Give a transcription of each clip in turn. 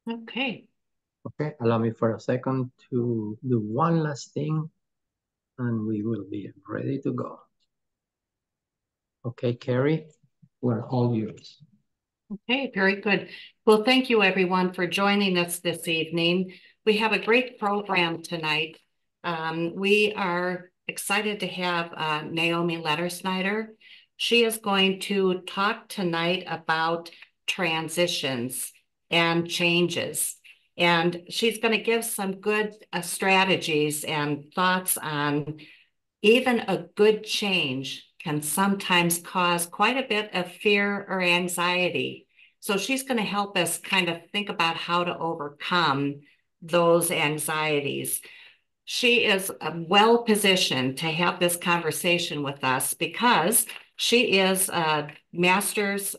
Okay. Okay, allow me for a second to do one last thing and we will be ready to go. Okay, Carrie, we're all yours. Okay, very good. Well, thank you everyone for joining us this evening. We have a great program tonight. We are excited to have Naomi Lettersnyder. She is going to talk tonight about transitions and changes. And she's going to give some good strategies and thoughts on even a good change can sometimes cause quite a bit of fear or anxiety. So she's going to help us kind of think about how to overcome those anxieties. She is well positioned to have this conversation with us because she is a master's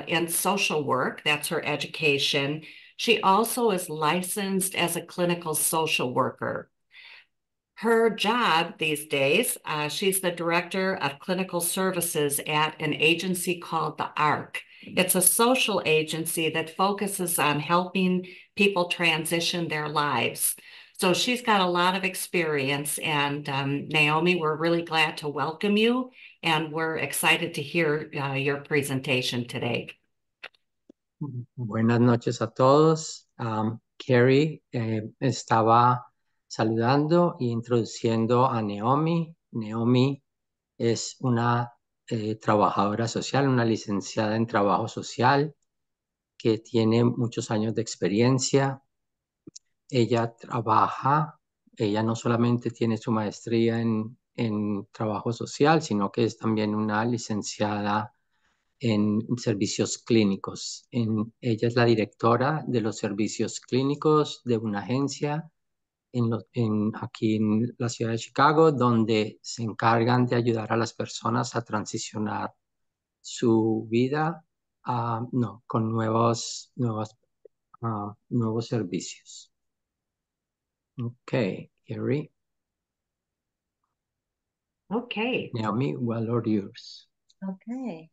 in social work. That's her education. She also is licensed as a clinical social worker. Her job these days, she's the director of clinical services at an agency called the ARC. It's a social agency that focuses on helping people transition their lives. So she's got a lot of experience. And Naomi, we're really glad to welcome you. And we're excited to hear your presentation today. Buenas noches a todos. Carrie estaba saludando e introduciendo a Naomi. Naomi es una trabajadora social, una licenciada en trabajo social que tiene muchos años de experiencia. Ella no solamente tiene su maestría en trabajo social, sino que es también una licenciada en servicios clínicos. Ella es la directora de los servicios clínicos de una agencia aquí en la ciudad de Chicago, donde se encargan de ayudar a las personas a transicionar su vida con nuevos servicios. Okay, Carrie. Okay. Naomi, well, all yours. Okay.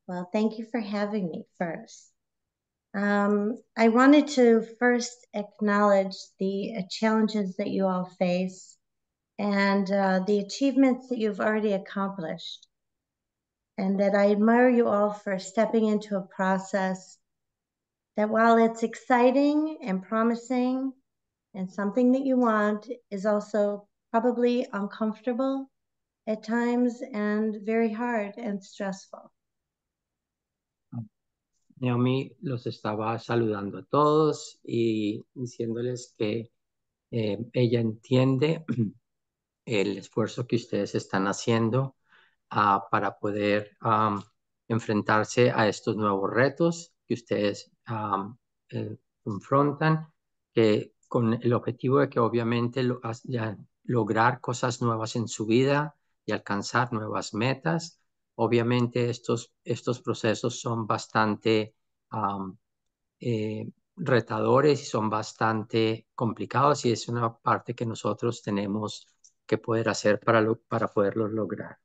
Well, thank you for having me first. I wanted to first acknowledge the challenges that you all face and the achievements that you've already accomplished. And that I admire you all for stepping into a process that, while it's exciting and promising and something that you want, is also probably uncomfortable at times and very hard and stressful. Naomi los estaba saludando a todos y diciéndoles que ella entiende el esfuerzo que ustedes están haciendo para poder enfrentarse a estos nuevos retos que ustedes confrontan, que con el objetivo de que obviamente lograr cosas nuevas en su vida y alcanzar nuevas metas. Obviamente estos procesos son bastante retadores y son bastante complicados y es una parte que nosotros tenemos que poder hacer para poderlos lograr.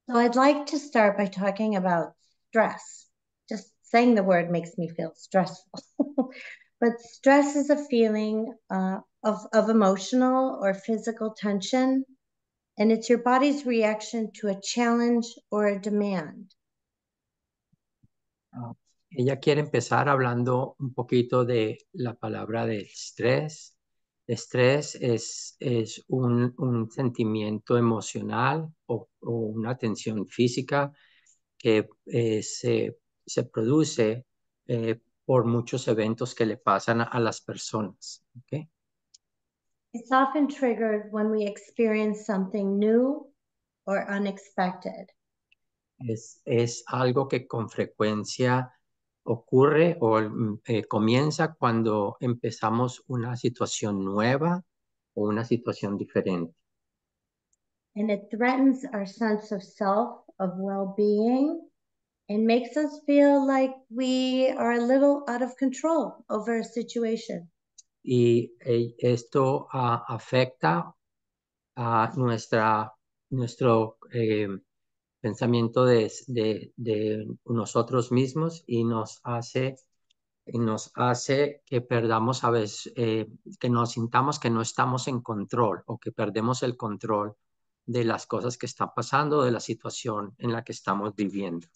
So I'd like to start by talking about stress. Just saying the word makes me feel stressful. But stress is a feeling of emotional or physical tension, and it's your body's reaction to a challenge or a demand. Ella quiere empezar hablando un poquito de la palabra del estrés. Estrés es un sentimiento emocional o una tensión física que se produce por muchos eventos que le pasan a las personas. ¿Okay? It's often triggered when we experience something new or unexpected. Es algo que con frecuencia ocurre o comienza cuando empezamos una situación nueva o una situación diferente. And it threatens our sense of self, of well-being, and makes us feel like we are a little out of control over a situation. Y esto afecta a nuestro pensamiento de nosotros mismos y nos hace que perdamos a veces, que nos sintamos que no estamos en control o que perdemos el control de las cosas que están pasando, de la situación en la que estamos viviendo.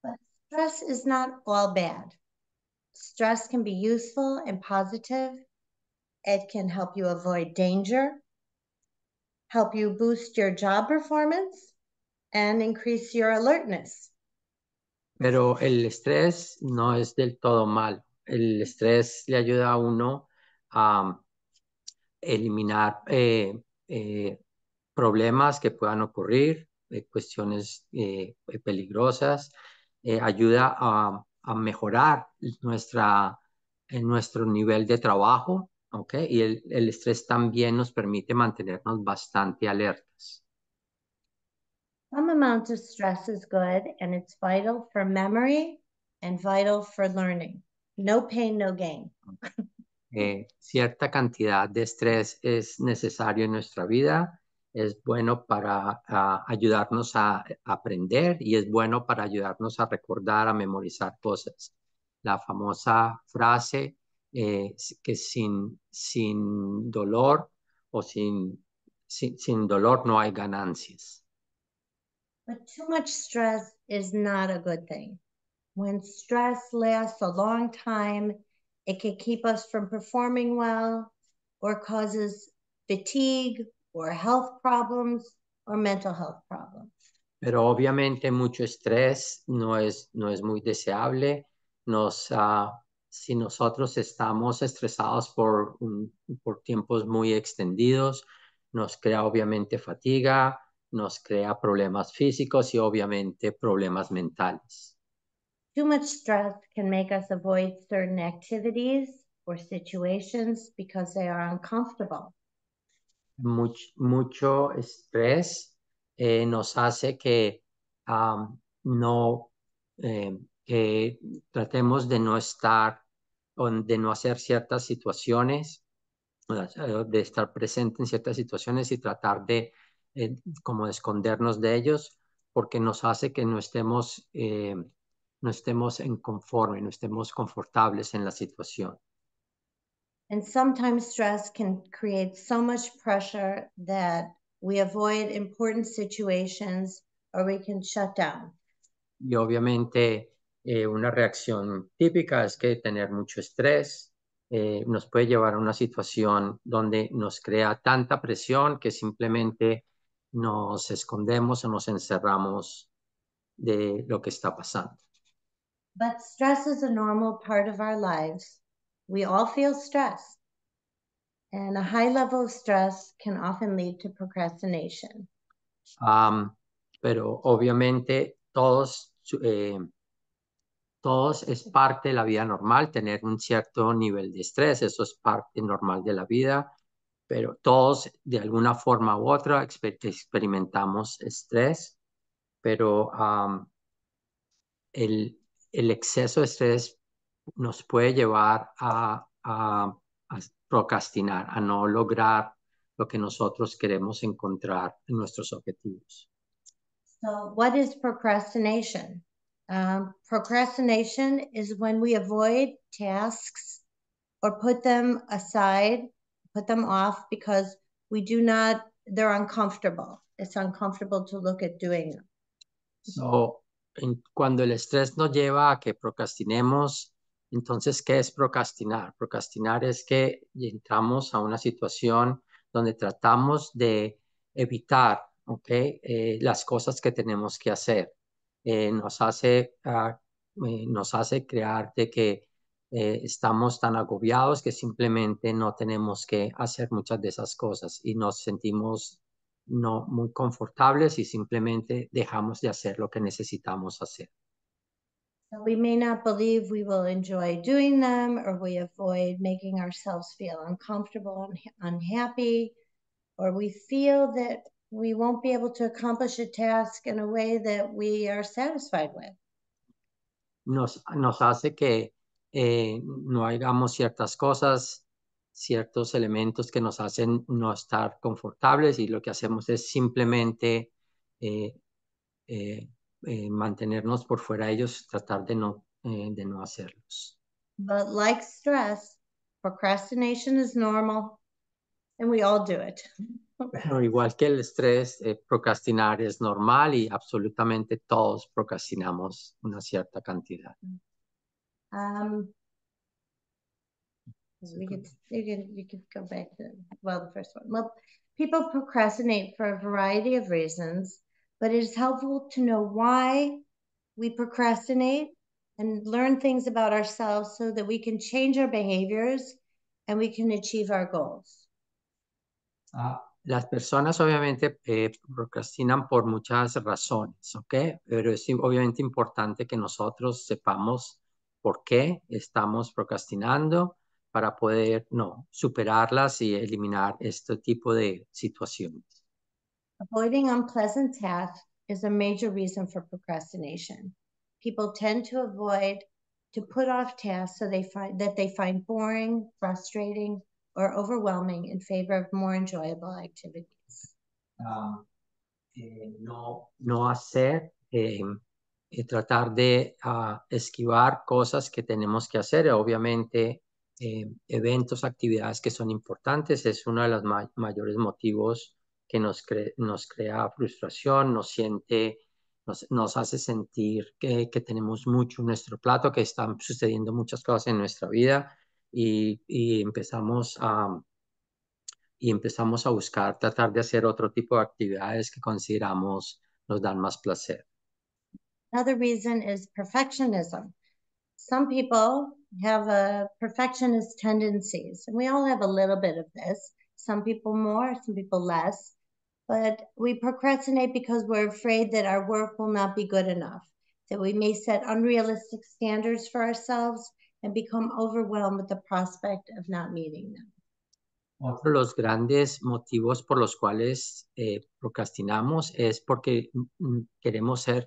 But stress is not all bad. Stress can be useful and positive. It can help you avoid danger, help you boost your job performance, and increase your alertness. Pero el estrés no es del todo malo. El estrés le ayuda a uno a eliminar problemas que puedan ocurrir, cuestiones peligrosas, ayuda a mejorar nuestro nivel de trabajo, ¿ok? Y el estrés también nos permite mantenernos bastante alertas. Some amount of stress is good, and it's vital for memory and vital for learning. No pain, no gain. Cierta cantidad de estrés es necesario en nuestra vida, es bueno para ayudarnos a aprender y es bueno para ayudarnos a recordar, a memorizar cosas. La famosa frase que sin dolor o sin dolor no hay ganancias. But too much stress is not a good thing. When stress lasts a long time, it can keep us from performing well or causes fatigue or health problems or mental health problems. Pero obviamente mucho estrés no es muy deseable. Si nosotros estamos estresados por tiempos muy extendidos, nos crea obviamente fatiga, nos crea problemas físicos y obviamente problemas mentales. Too much stress can make us avoid certain activities or situations because they are uncomfortable. Mucho estrés nos hace que no que tratemos de no estar o de no hacer ciertas situaciones, de estar presente en ciertas situaciones y tratar de como de escondernos de ellos, porque nos hace que no estemos en conforme, no estemos confortables en la situación. And sometimes stress can create so much pressure that we avoid important situations or we can shut down. Y obviamente una reacción típica es que tener mucho estrés nos puede llevar a una situación donde nos crea tanta presión que simplemente nos escondemos o nos encerramos de lo que está pasando. But stress is a normal part of our lives. We all feel stress. And a high level of stress can often lead to procrastination. Pero obviamente todos es parte de la vida normal, tener un cierto nivel de estrés, eso es parte normal de la vida, pero todos de alguna forma u otra experimentamos estrés, pero el exceso de estrés nos puede llevar a procrastinar, a no lograr lo que nosotros queremos encontrar en nuestros objetivos. So, what is procrastination? Procrastination is when we avoid tasks or put them aside, put them off because they're uncomfortable. It's uncomfortable to look at doing them. So, cuando el estrés nos lleva a que procrastinemos, entonces, ¿qué es procrastinar? Procrastinar es que entramos a una situación donde tratamos de evitar, las cosas que tenemos que hacer. Nos hace crear de que estamos tan agobiados que simplemente no tenemos que hacer muchas de esas cosas y nos sentimos no muy confortables y simplemente dejamos de hacer lo que necesitamos hacer. So we may not believe we will enjoy doing them, or we avoid making ourselves feel uncomfortable and unhappy, or we feel that we won't be able to accomplish a task in a way that we are satisfied with. Nos hace que no hagamos ciertas cosas, ciertos elementos que nos hacen no estar confortables y lo que hacemos es simplemente mantenernos por fuera de ellos, tratar de no hacerlos. But like stress, procrastination is normal, and we all do it. Pero igual que el estrés, procrastinar es normal y absolutamente todos procrastinamos una cierta cantidad. You could go back to, well, the first one. Well, people procrastinate for a variety of reasons, but it is helpful to know why we procrastinate and learn things about ourselves so that we can change our behaviors and we can achieve our goals. Las personas obviamente procrastinan por muchas razones, ¿ok? Pero es obviamente importante que nosotros sepamos por qué estamos procrastinando para poder, superarlas y eliminar este tipo de situaciones. Avoiding unpleasant tasks is a major reason for procrastination. People tend to avoid to put off tasks so they find boring, frustrating, or overwhelming in favor of more enjoyable activities. No hacer, tratar de esquivar cosas que tenemos que hacer. Obviamente, eventos, actividades que son importantes es uno de los mayores motivos que nos crea frustración, nos hace sentir que tenemos mucho en nuestro plato, que están sucediendo muchas cosas en nuestra vida y empezamos a buscar, tratar de hacer otro tipo de actividades que consideramos nos dan más placer. Another reason is perfectionism. Some people have a perfectionist tendencies, and we all have a little bit of this. Some people more, some people less. But we procrastinate because we're afraid that our work will not be good enough, that we may set unrealistic standards for ourselves and become overwhelmed with the prospect of not meeting them. Otro de los grandes motivos por los cuales procrastinamos es porque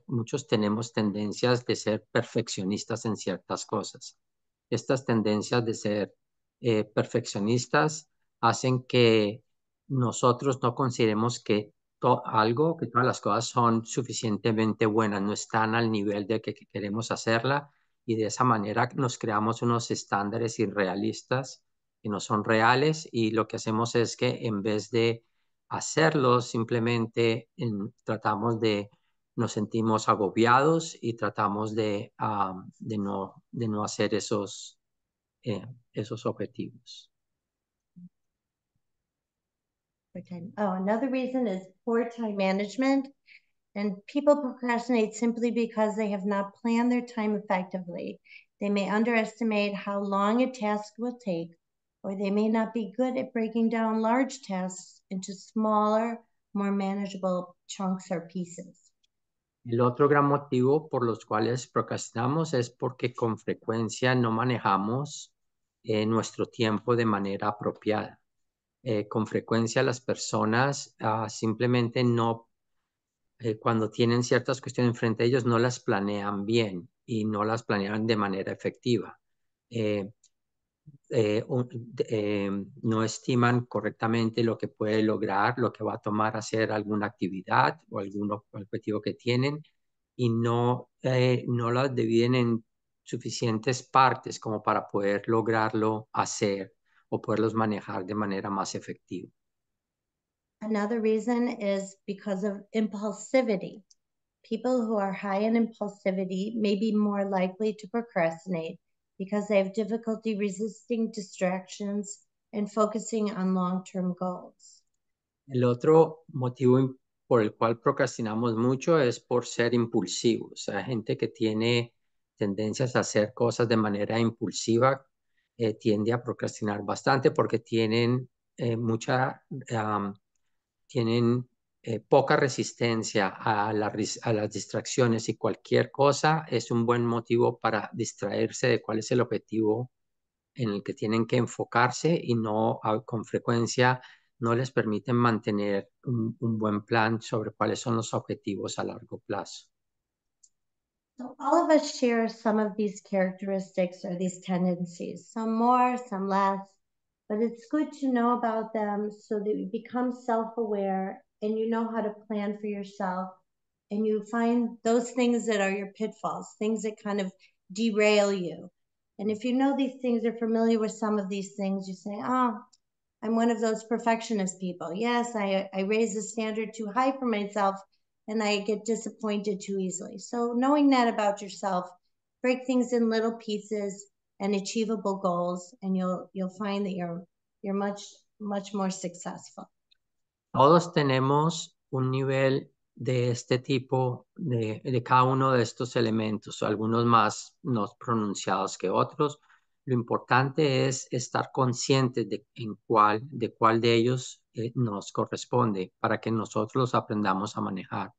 muchos tenemos tendencias de ser perfeccionistas en ciertas cosas. Estas tendencias de ser perfeccionistas hacen que nosotros no consideremos que todas las cosas son suficientemente buenas, no están al nivel de que queremos hacerla y de esa manera nos creamos unos estándares irrealistas que no son reales y lo que hacemos es que en vez de hacerlo simplemente nos sentimos agobiados y tratamos de no hacer esos objetivos. Another reason is poor time management. And people procrastinate simply because they have not planned their time effectively. They may underestimate how long a task will take, or they may not be good at breaking down large tasks into smaller, more manageable chunks or pieces. El otro gran motivo por los cuales procrastinamos es porque con frecuencia no manejamos nuestro tiempo de manera apropiada. Con frecuencia las personas simplemente cuando tienen ciertas cuestiones frente a ellos, no las planean bien y no las planean de manera efectiva. No estiman correctamente lo que puede lograr, lo que va a tomar hacer alguna actividad o algún objetivo que tienen y no las dividen en suficientes partes como para poder lograrlo hacer o poderlos manejar de manera más efectiva. Another reason is because of impulsivity. People who are high in impulsivity may be more likely to procrastinate because they have difficulty resisting distractions and focusing on long-term goals. El otro motivo por el cual procrastinamos mucho es por ser impulsivos. O sea, gente que tiene tendencias a hacer cosas de manera impulsiva tiende a procrastinar bastante porque tienen poca resistencia a las distracciones y cualquier cosa es un buen motivo para distraerse de cuál es el objetivo en el que tienen que enfocarse y con frecuencia no les permiten mantener un buen plan sobre cuáles son los objetivos a largo plazo. So all of us share some of these characteristics or these tendencies, some more, some less, but it's good to know about them so that you become self-aware and you know how to plan for yourself and you find those things that are your pitfalls, things that kind of derail you. And if you know these things, are familiar with some of these things, you say, oh, I'm one of those perfectionist people. Yes, I raise the standard too high for myself and I get disappointed too easily. So knowing that about yourself, break things in little pieces and achievable goals, and you'll find that you're much more successful. Todos tenemos un nivel de este tipo, de cada uno de estos elementos, algunos más no pronunciados que otros. Lo importante es estar conscientes de cuál de ellos nos corresponde para que nosotros los aprendamos a manejar.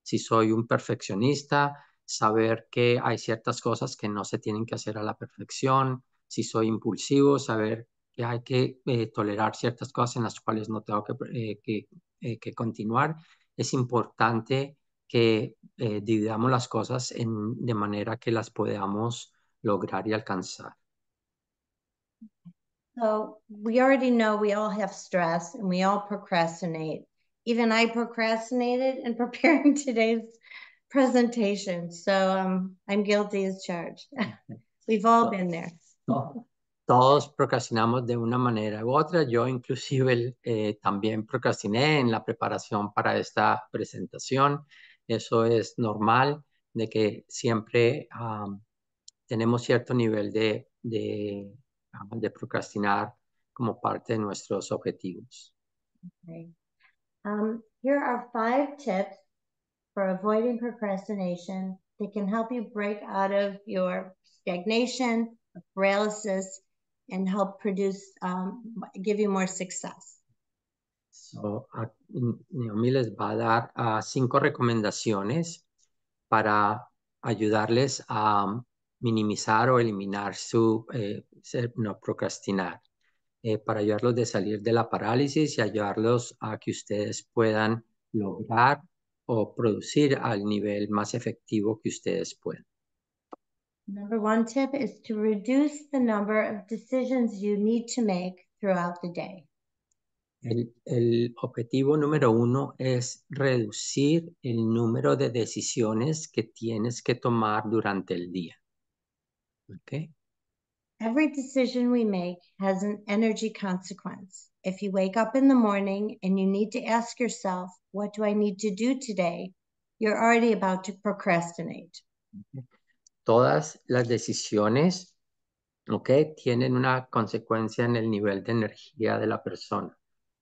Si soy un perfeccionista, saber que hay ciertas cosas que no se tienen que hacer a la perfección. Si soy impulsivo, saber que hay que tolerar ciertas cosas en las cuales no tengo que continuar. Es importante que dividamos las cosas de manera que las podamos lograr y alcanzar. So we already know we all have stress and we all procrastinate. Even I procrastinated in preparing today's presentation. So I'm guilty as charged. We've all been there. Todos procrastinamos de una manera u otra. Yo inclusive también procrastiné en la preparación para esta presentación. Eso es normal, de que siempre tenemos cierto nivel de procrastinar como parte de nuestros objetivos. Okay. Here are 5 tips for avoiding procrastination that can help you break out of your stagnation, paralysis, and help give you more success. So, Naomi les va a dar 5 recomendaciones para ayudarles a minimizar o eliminar no procrastinar, para ayudarlos de salir de la parálisis y ayudarlos a que ustedes puedan lograr o producir al nivel más efectivo que ustedes puedan. Number 1 tip is to reduce the number of decisions you need to make throughout the day. El objetivo número 1 es reducir el número de decisiones que tienes que tomar durante el día. ¿Okay? Every decision we make has an energy consequence. If you wake up in the morning and you need to ask yourself, what do I need to do today? You're already about to procrastinate. Todas las decisiones, ¿okay?, tienen una consecuencia en el nivel de energía de la persona.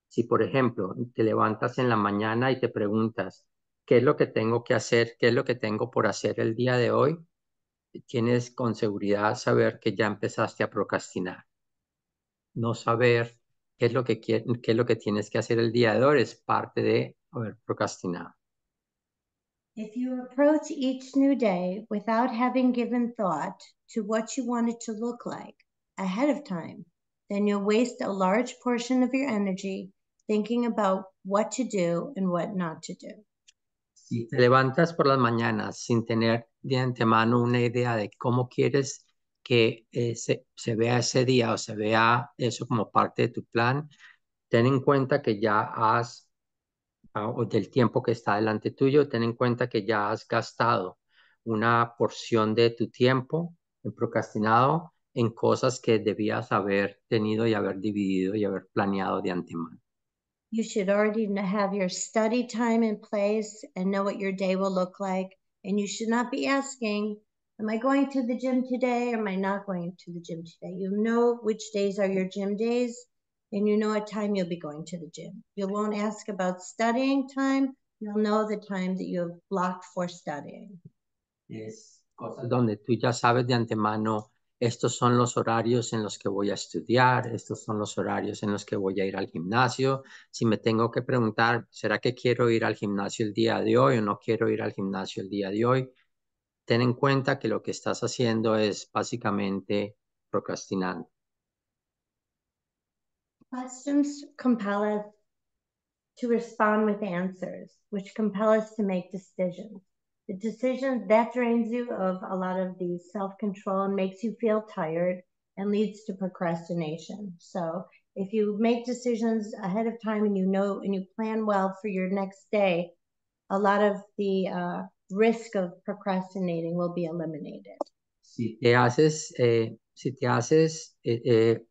Si, por ejemplo, te levantas en la mañana y te preguntas, ¿qué es lo que tengo que hacer? ¿Qué es lo que tengo por hacer el día de hoy? Tienes con seguridad saber que ya empezaste a procrastinar. No saber qué es lo que tienes que hacer el día de hoy es parte de haber procrastinado. If you approach each new day without having given thought to what you want it to look like ahead of time, then you'll waste a large portion of your energy thinking about what to do and what not to do. Si te levantas por las mañanas sin tener de antemano una idea de cómo quieres que se vea ese día o se vea eso como parte de tu plan, ten en cuenta que o del tiempo que está delante tuyo, ten en cuenta que ya has gastado una porción de tu tiempo procrastinado en cosas que debías haber tenido y haber dividido y haber planeado de antemano. You should already have your study time in place and know what your day will look like. And you should not be asking, am I going to the gym today or am I not going to the gym today? You know which days are your gym days and you know what time you'll be going to the gym. You won't ask about studying time. You'll know the time that you have blocked for studying. Es cosas donde tú ya sabes de antemano, estos son los horarios en los que voy a estudiar, estos son los horarios en los que voy a ir al gimnasio. Si me tengo que preguntar, ¿será que quiero ir al gimnasio el día de hoy o no quiero ir al gimnasio el día de hoy? Ten en cuenta que lo que estás haciendo es básicamente procrastinando. Questions compel us to respond with answers, which compel us to make decisions. The decision that drains you of a lot of the self-control and makes you feel tired and leads to procrastination. So if you make decisions ahead of time and you know and you plan well for your next day, a lot of the risk of procrastinating will be eliminated. Si te haces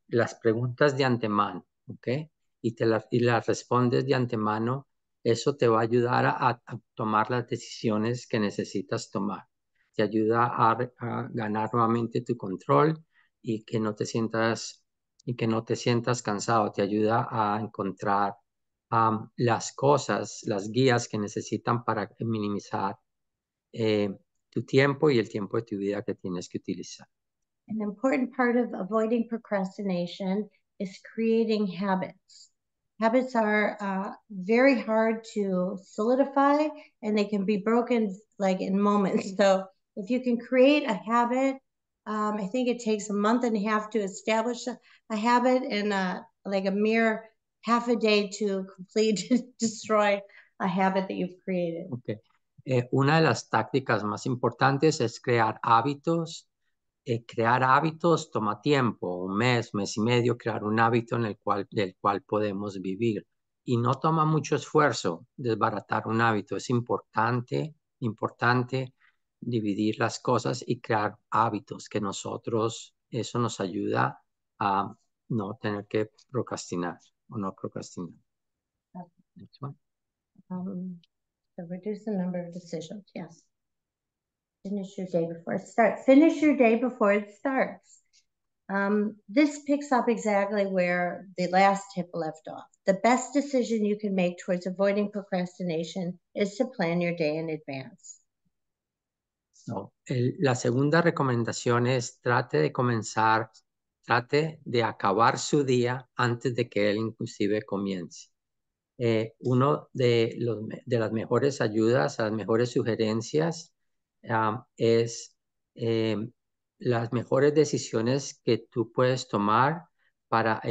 las preguntas de antemano, ¿ok? Y las respondes de antemano, eso te va a ayudar a tomar las decisiones que necesitas tomar. Te ayuda a ganar nuevamente tu control y que no te sientas cansado. Te ayuda a encontrar las cosas, las guías que necesitan para minimizar tu tiempo y el tiempo de tu vida que tienes que utilizar. An important part of avoiding procrastination is creating habits. Habits are very hard to solidify, and they can be broken like in moments. So if you can create a habit, I think it takes a month and a half to establish a habit, and like a mere half a day to completely destroy a habit that you've created. Okay. Una de las tácticas más importantes es crear hábitos. Crear hábitos toma tiempo, un mes y medio, crear un hábito del cual podemos vivir. Y no toma mucho esfuerzo desbaratar un hábito. Es importante dividir las cosas y crear hábitos que eso nos ayuda a no tener que procrastinar o no procrastinar. Next one. So reduce the number of decisions, yes. Finish your day before it starts. Finish your day before it starts. This picks up exactly where the last tip left off. The best decision you can make towards avoiding procrastination is to plan your day in advance. No. La segunda recomendación es trate de acabar su día antes de que él inclusive comience. Uno de las mejores ayudas, las mejores sugerencias es las mejores decisiones que tú puedes tomar para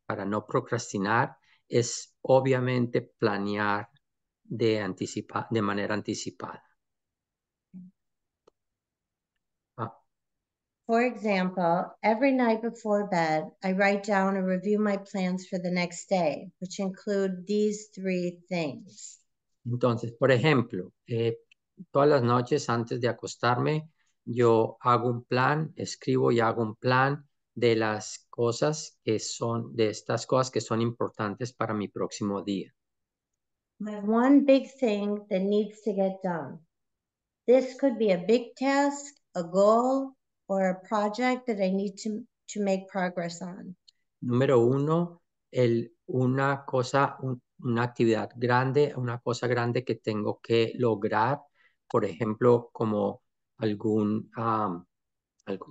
para no procrastinar, es obviamente planear de manera anticipada. For example, every night before bed, I write down and review my plans for the next day, which include these 3 things. Entonces, por ejemplo, todas las noches antes de acostarme, yo hago un plan, escribo y hago un plan de estas cosas que son importantes para mi próximo día. I have one big thing that needs to get done. This could be a big task, a goal, or a project that I need to make progress on. Número 1, una actividad grande, una cosa grande que tengo que lograr, por ejemplo, como algún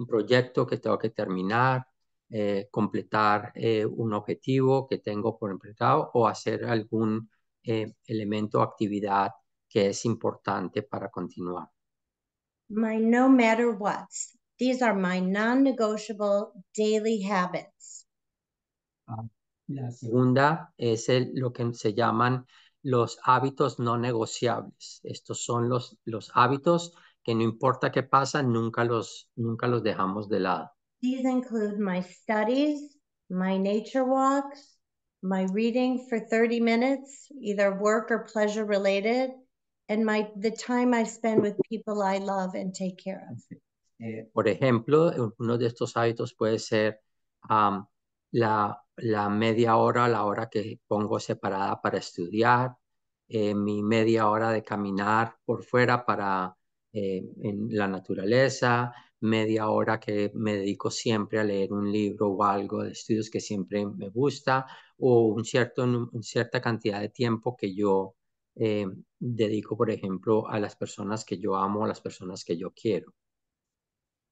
proyecto que tengo que terminar, completar un objetivo que tengo por empezado o hacer algún elemento o actividad que es importante para continuar. My no matter what's. These are my non-negotiable daily habits. La segunda es lo que se llaman los hábitos no negociables. Estos son los hábitos que no importa qué pasa, nunca los dejamos de lado. These include my studies, my nature walks, my reading for 30 minutes, either work or pleasure related, and the time I spend with people I love and take care of. Por ejemplo, uno de estos hábitos puede ser la media hora, la hora que pongo separada para estudiar, mi media hora de caminar por fuera en la naturaleza, media hora que me dedico siempre a leer un libro o algo de estudios que siempre me gusta, o cierta cantidad de tiempo que yo dedico, por ejemplo, a las personas que yo amo, a las personas que yo quiero.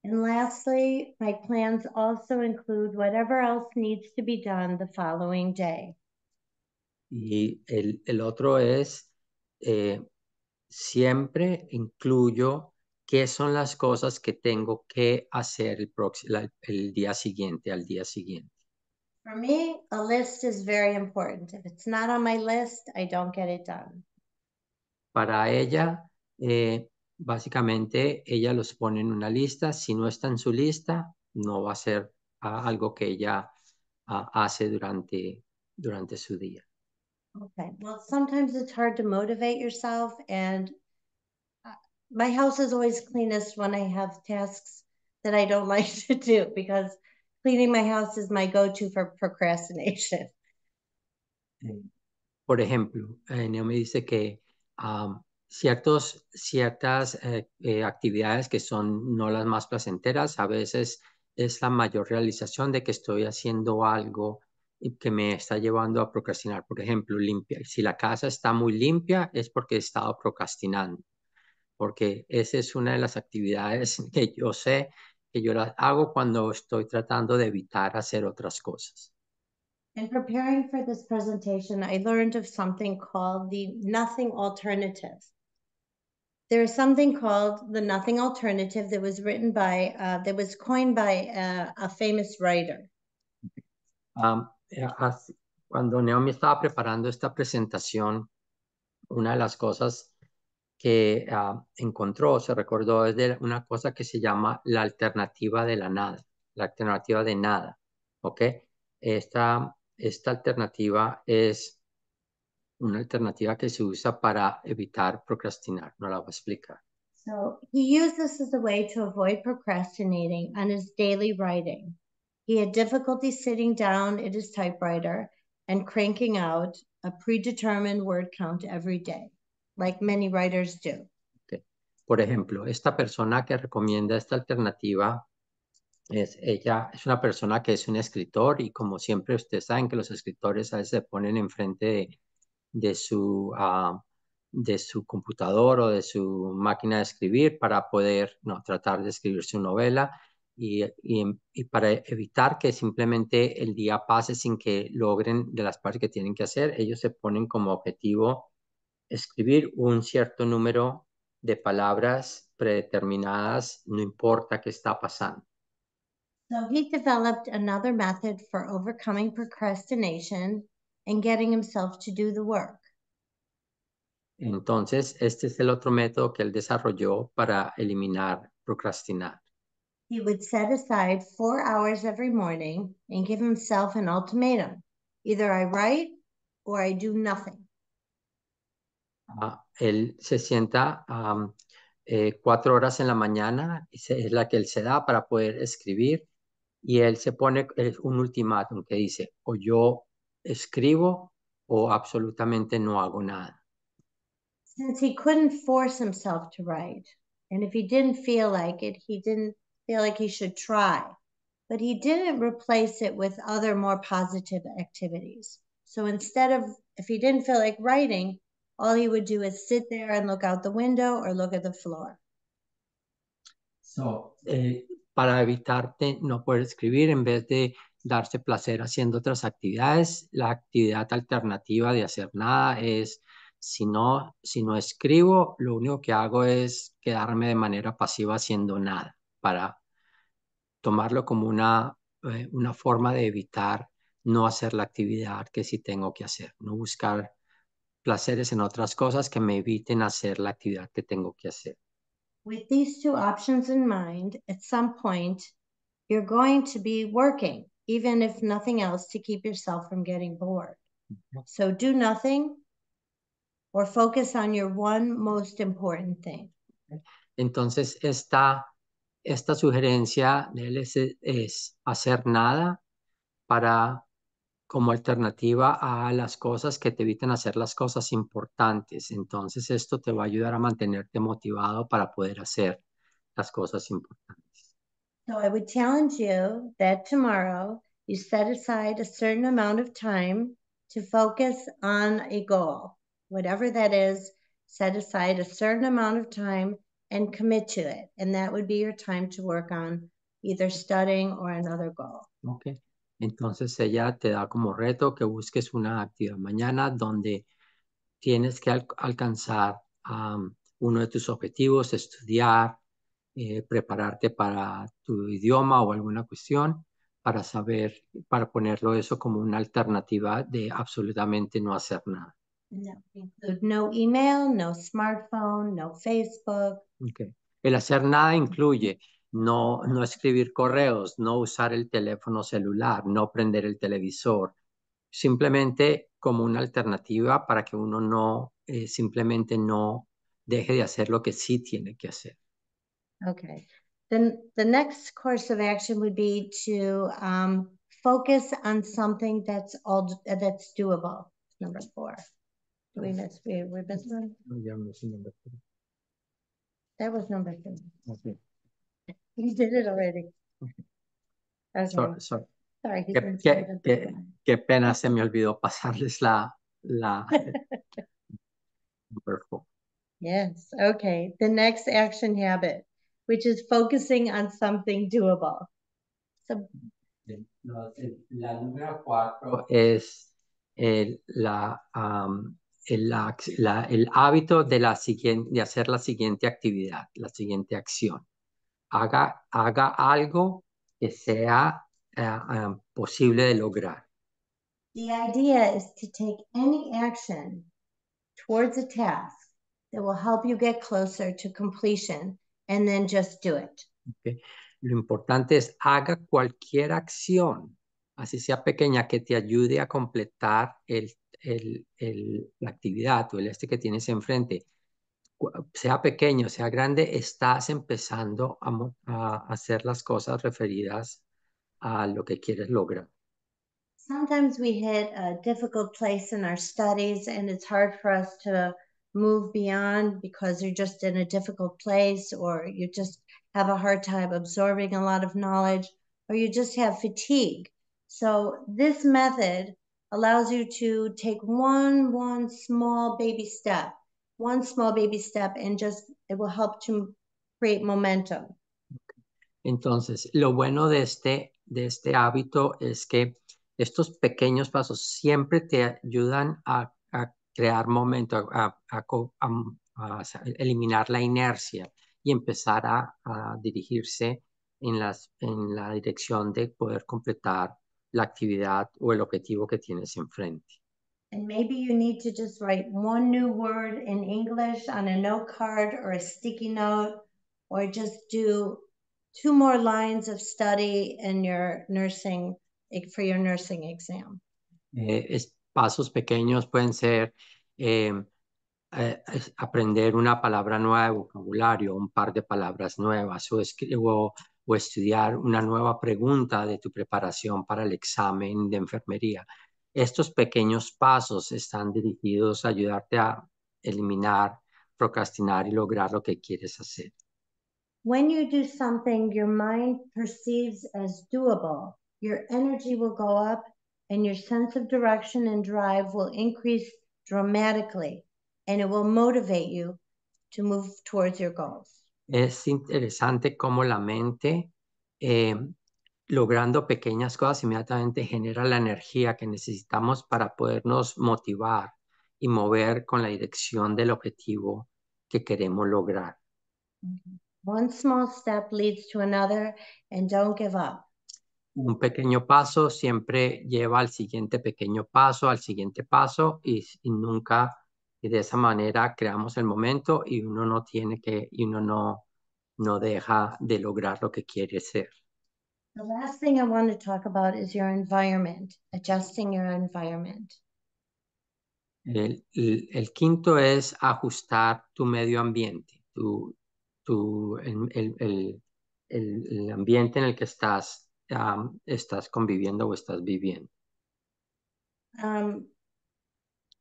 And lastly, my plans also include whatever else needs to be done the following day. Y el otro es, siempre incluyo qué son las cosas que tengo que hacer el día siguiente, al día siguiente. For me, a list is very important. If it's not on my list, I don't get it done. Para ella, básicamente, ella los pone en una lista. Si no está en su lista, no va a ser algo que ella hace durante su día. Okay, well, sometimes it's hard to motivate yourself, and my house is always cleanest when I have tasks that I don't like to do, because cleaning my house is my go-to for procrastination. Por ejemplo, Neo me dice que ciertas actividades que son no las más placenteras, a veces es la mayor realización de que estoy haciendo algo y que me está llevando a procrastinar. Por ejemplo, si la casa está muy limpia es porque he estado procrastinando, porque esa es una de las actividades que yo sé que yo las hago cuando estoy tratando de evitar hacer otras cosas. In preparing for this presentation, I learned of something called the nothing alternative. There is something called the nothing alternative that was that was coined by a famous writer. Cuando Naomi estaba preparando esta presentación, una de las cosas que encontró, se recordó, es de una cosa que se llama la alternativa de la nada, la alternativa de nada, ¿ok? Esta alternativa es una alternativa que se usa para evitar procrastinar. No la voy a explicar. So he used this as a way to avoid procrastinating on his daily writing. He had difficulty sitting down at his typewriter and cranking out a predetermined word count every day, like many writers do. Okay. Por ejemplo, esta persona que recomienda esta alternativa ella es una persona que es un escritor, y como siempre ustedes saben que los escritores a veces se ponen enfrente de su computador o de su máquina de escribir para poder tratar de escribir su novela, y para evitar que simplemente el día pase sin que logren de las partes que tienen que hacer, ellos se ponen como objetivo escribir un cierto número de palabras predeterminadas, no importa qué está pasando. So he developed another method for overcoming procrastination and getting himself to do the work. Entonces, este es el otro método que él desarrolló para eliminar procrastinar. He would set aside 4 hours every morning and give himself an ultimatum. Either I write or I do nothing. Él se sienta 4 horas en la mañana, es la que él se da para poder escribir, y él se pone un ultimátum que dice: o yo escribo o absolutamente no hago nada. Since he couldn't force himself to write, and if he didn't feel like it, he didn't feel like he should try, but he didn't replace it with other more positive activities. So instead of, if he didn't feel like writing, all he would do is sit there and look out the window or look at the floor. Para evitar no poder escribir, en vez de darse placer haciendo otras actividades, la actividad alternativa de hacer nada es: si no escribo, lo único que hago es quedarme de manera pasiva haciendo nada, para tomarlo como una forma de evitar no hacer la actividad que sí tengo que hacer, no buscar placeres en otras cosas que me eviten hacer la actividad que tengo que hacer. With these two options in mind, at some point, you're going to be working, even if nothing else, to keep yourself from getting bored. So do nothing or focus on your one most important thing. Entonces, esta sugerencia de él es hacer nada como alternativa a las cosas que te eviten hacer las cosas importantes. Entonces, esto te va a ayudar a mantenerte motivado para poder hacer las cosas importantes. So I would challenge you that tomorrow you set aside a certain amount of time to focus on a goal. Whatever that is, set aside a certain amount of time and commit to it. And that would be your time to work on either studying or another goal. Okay. Entonces ella te da como reto que busques una actividad mañana donde tienes que alcanzar uno de tus objetivos, estudiar, prepararte para tu idioma o alguna cuestión, para ponerlo eso como una alternativa de absolutamente no hacer nada. And that would include no email, no smartphone, no Facebook. Okay. El hacer nada incluye no escribir correos, no usar el teléfono celular, no prender el televisor, simplemente como una alternativa para que uno no simplemente no deje de hacer lo que sí tiene que hacer. Okay. Then the next course of action would be to focus on something that's doable. Number 4. Do we miss? We missed one. That was number 3. Okay. You did it already. Okay. Sorry. Sorry. Qué pena, se me olvidó pasarles la number 4. Yes. Okay. The next action habit, which is focusing on something doable. So, La número 4 es el hábito de hacer la siguiente actividad, la siguiente acción. Haga algo que sea posible de lograr. the idea is to take any action towards a task that will help you get closer to completion and then just do it. Okay. Lo importante es haga cualquier acción, así sea pequeña, que te ayude a completar la actividad o el que tienes enfrente. Sea pequeño, sea grande, estás empezando a hacer las cosas referidas a lo que quieres lograr. Sometimes we hit a difficult place in our studies and it's hard for us to move beyond because you're just in a difficult place, or you just have a hard time absorbing a lot of knowledge, or you just have fatigue. So this method allows you to take one small baby step, and just it will help to create momentum. Entonces, lo bueno de este hábito es que estos pequeños pasos siempre te ayudan a crear momento, a eliminar la inercia y empezar a dirigirse en la dirección de poder completar la actividad o el objetivo que tienes enfrente. And maybe you need to just write one new word in English on a note card or a sticky note, or just do 2 more lines of study in your nursing for your nursing exam. Pasos pequeños pueden ser aprender una palabra nueva de vocabulario, un par de palabras nuevas, o estudiar una nueva pregunta de tu preparación para el examen de enfermería. Estos pequeños pasos están dirigidos a ayudarte a eliminar, procrastinar y lograr lo que quieres hacer. When you do something your mind perceives as doable, your energy will go up and your sense of direction and drive will increase dramatically, and it will motivate you to move towards your goals. Es interesante cómo la mente, logrando pequeñas cosas, inmediatamente genera la energía que necesitamos para podernos motivar y mover con la dirección del objetivo que queremos lograr. One small step leads to another, and don't give up. Un pequeño paso siempre lleva al siguiente pequeño paso, al siguiente paso, y de esa manera creamos el momento y uno no deja de lograr lo que quiere ser. The last thing I want to talk about is your environment, adjusting your environment. El quinto es ajustar tu medio ambiente, el ambiente en el que estás conviviendo o estás viviendo.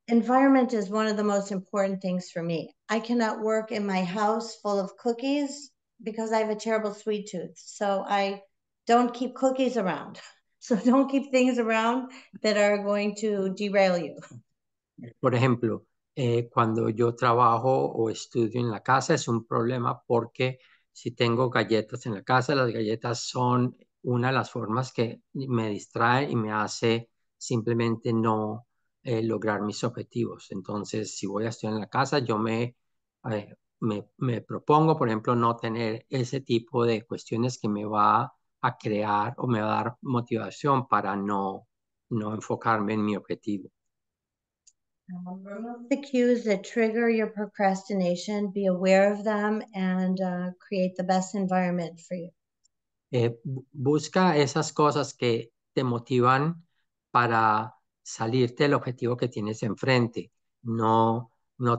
Environment is one of the most important things for me. I cannot work in my house full of cookies because I have a terrible sweet tooth. So I don't keep cookies around. So don't keep things around that are going to derail you. Por ejemplo, cuando yo trabajo o estudio en la casa es un problema porque si tengo galletas en la casa, las galletas son una de las formas que me distrae y me hace simplemente no lograr mis objetivos. Entonces, si voy a estudiar en la casa, yo me propongo, por ejemplo, no tener ese tipo de cuestiones que me va a crear o me va a dar motivación para no enfocarme en mi objetivo. Remove the cues that trigger your procrastination, be aware of them, and create the best environment for you. Busca esas cosas que te motivan para salirte del objetivo que tienes enfrente, no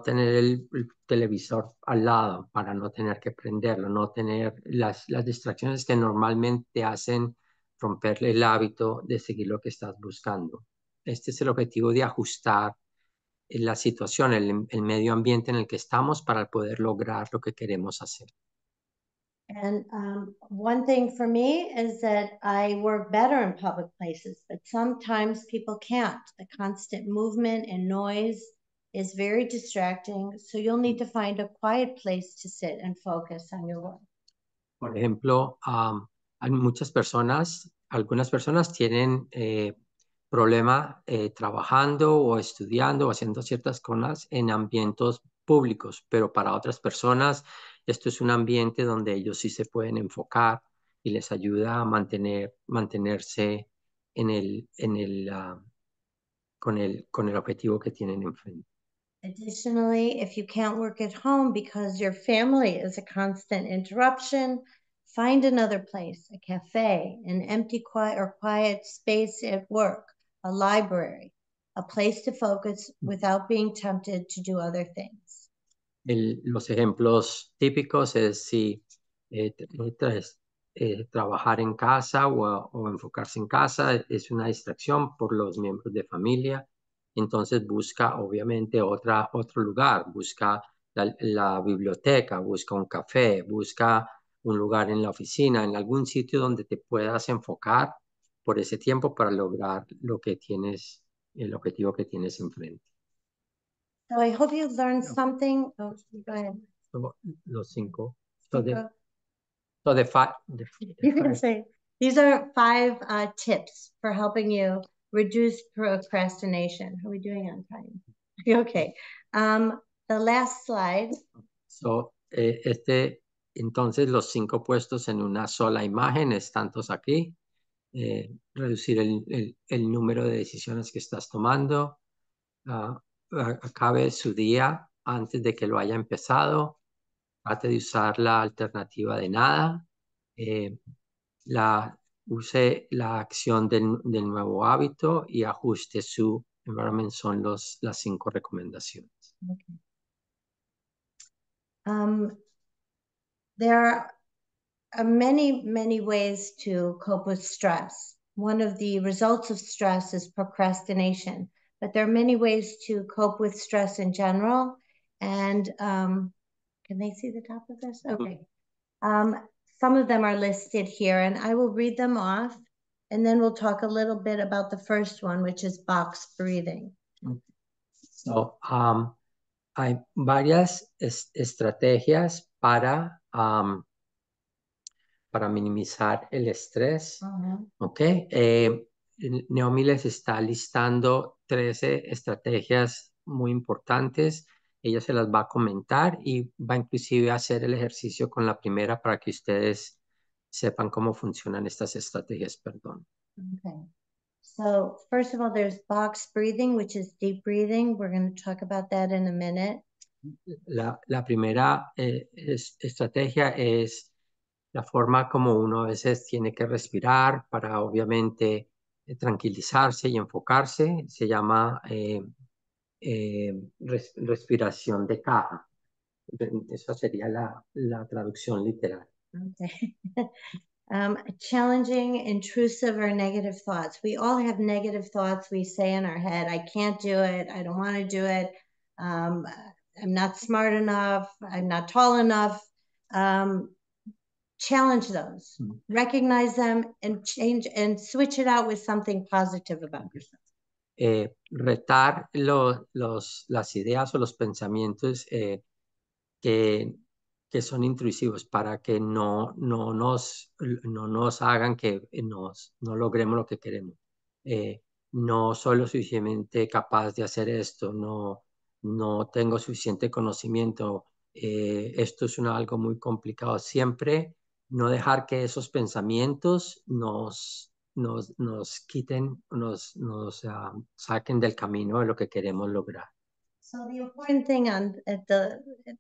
tener el televisor al lado para no tener que prenderlo, no tener las distracciones que normalmente hacen romperle el hábito de seguir lo que estás buscando. Este es el objetivo de ajustar la situación, el medio ambiente en el que estamos para poder lograr lo que queremos hacer. And one thing for me is that I work better in public places, but sometimes people can't. The constant movement and noise is very distracting, so you'll need to find a quiet place to sit and focus on your work. Por ejemplo, hay algunas personas tienen problema trabajando o estudiando o haciendo ciertas cosas en ambientes públicos, pero para otras personas esto es un ambiente donde ellos sí se pueden enfocar y les ayuda a mantenerse con el objetivo que tienen enfrente. Additionally, if you can't work at home because your family is a constant interruption, find another place, a cafe, an empty quiet space at work, a library, a place to focus without being tempted to do other things. Los ejemplos típicos es si trabajar en casa o enfocarse en casa es una distracción por los miembros de familia. Entonces busca obviamente otro lugar, busca la biblioteca, busca un café, busca un lugar en la oficina, en algún sitio donde te puedas enfocar por ese tiempo para lograr el objetivo que tienes enfrente. So I hope you learned something. Oh, go ahead. Los 5. You can say these are 5 tips for helping you reduce procrastination. How are we doing on time? Okay. The last slide. Entonces, los 5 puestos en una sola imagen están todos aquí. Reducir el número de decisiones que estás tomando. Acabe su día antes de que lo haya empezado. Trate de usar la alternativa de nada. Use la acción del nuevo hábito y ajuste su environment. Son las 5 recomendaciones. Okay. There are many ways to cope with stress. One of the results of stress is procrastination, but there are many ways to cope with stress in general. And can they see the top of this? Okay. Some of them are listed here, and I will read them off, and then we'll talk a little bit about the first one, which is box breathing. So, hay varias estrategias para minimizar el estrés. ¿Ok? Naomi les está listando 13 estrategias muy importantes. Ella se las va a comentar y va inclusive a hacer el ejercicio con la primera para que ustedes sepan cómo funcionan estas estrategias. Perdón. Okay. So first of all, there's box breathing, which is deep breathing. We're going to talk about that in a minute. La primera estrategia es la forma como uno a veces tiene que respirar para obviamente tranquilizarse y enfocarse. Se llama respiración de caja. Esa sería la traducción literal. Okay. Challenging, intrusive, or negative thoughts. We all have negative thoughts we say in our head. I can't do it. I don't want to do it. I'm not smart enough. I'm not tall enough. Challenge those. Recognize them and change and switch it out with something positive about yourself. Retar las ideas o los pensamientos que son intrusivos para que no nos hagan que no logremos lo que queremos. No soy lo suficientemente capaz de hacer esto, no tengo suficiente conocimiento, esto es algo muy complicado. Siempre no dejar que esos pensamientos nos quiten, nos saquen del camino de lo que queremos lograr. So the important thing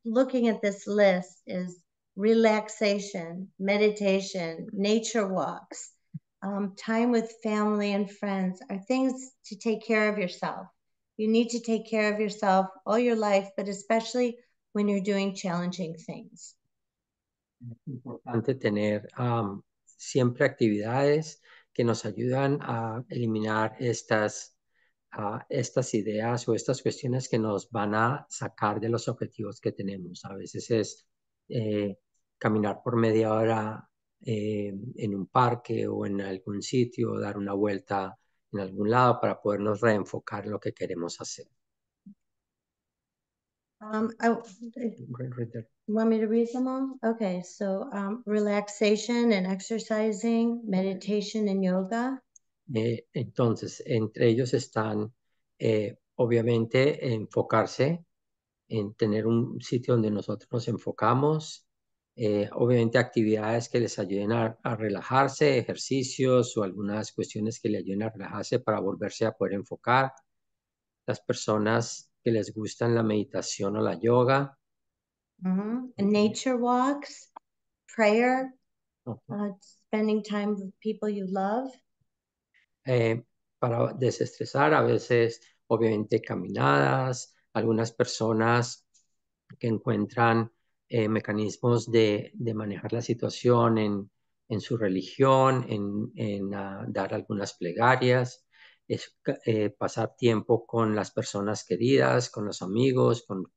looking at this list is relaxation, meditation, nature walks, time with family and friends are things to take care of yourself. You need to take care of yourself all your life, but especially when you're doing challenging things. Es importante tener siempre actividades que nos ayudan a eliminar estas ideas o estas cuestiones que nos van a sacar de los objetivos que tenemos. A veces es caminar por media hora en un parque o en algún sitio, o dar una vuelta en algún lado para podernos reenfocar en lo que queremos hacer. You want me to read them all? Okay, so relaxation and exercising, meditation and yoga. Entonces, entre ellos están, obviamente, enfocarse en tener un sitio donde nosotros nos enfocamos, obviamente actividades que les ayuden a relajarse, ejercicios o algunas cuestiones que le ayuden a relajarse para volverse a poder enfocar. Las personas que les gustan la meditación o la yoga. And nature walks, prayer, spending time with people you love. Para desestresar, a veces, obviamente, caminadas. Algunas personas que encuentran mecanismos de manejar la situación en su religión, en dar algunas plegarias, pasar tiempo con las personas queridas, con los amigos, con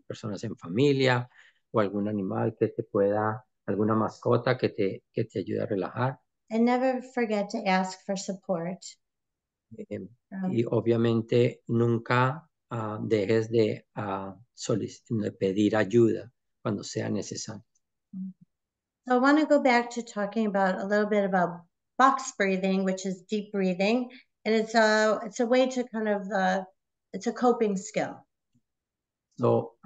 personas en familia o algún animal que te pueda, alguna mascota que te ayude a relajar. And never forget to ask for support. Y obviamente nunca dejes de pedir ayuda cuando sea necesario. So I want to go back to talking about a little bit about box breathing, which is deep breathing, and it's a way to kind of it's a coping skill. So,